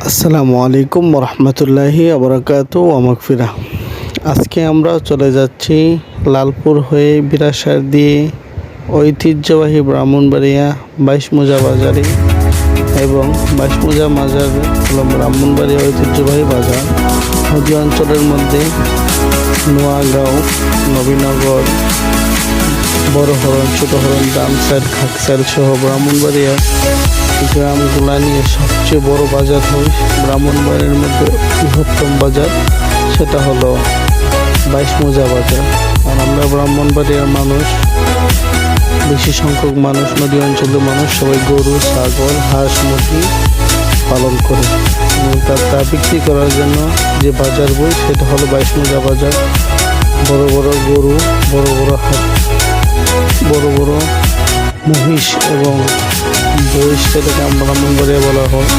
আসসালামু আলাইকুম রহমতুল্লাহি আবরাকাতু ওয়া মাগফিরা। আজকে আমরা চলে যাচ্ছি লালপুর হয়ে বিরাসার দিয়ে ঐতিহ্যবাহী ব্রাহ্মণবাড়িয়া 22 মোজা বাজারে এবং 22 মোজা বাজার হলো ব্রাহ্মণবাড়িয়া ঐতিহ্যবাহী বাজার। নদী অঞ্চলের মধ্যে নোয়াগাঁও, নবীনগর, বড় হরণ, ছোট হরণ, দামসাইল, খাকসাইল সহ ব্রাহ্মণবাড়িয়া গ্রামগুলা নিয়ে সবচেয়ে বড় বাজার হয় ব্রাহ্মণবাড়িয়ার মধ্যে বৃহত্তম বাজার, সেটা হলো 22 মোজা বাজার। আর আমরা ব্রাহ্মণবাড়িয়ার মানুষ, বেশি সংখ্যক মানুষ, নদী অঞ্চলের মানুষ সবাই গরু, ছাগল, হাঁস, মুরগি পালন করে এবং তা বিক্রি করার জন্য যে বাজার বই সেটা হলো 22 মোজা বাজার। বড় বড় গরু, বড় বড় হাট, বড় বড় মহিষ এবং বহিষ, সেটাকে আমরা ব্রাহ্মণবাড়িয়া বলা হয়।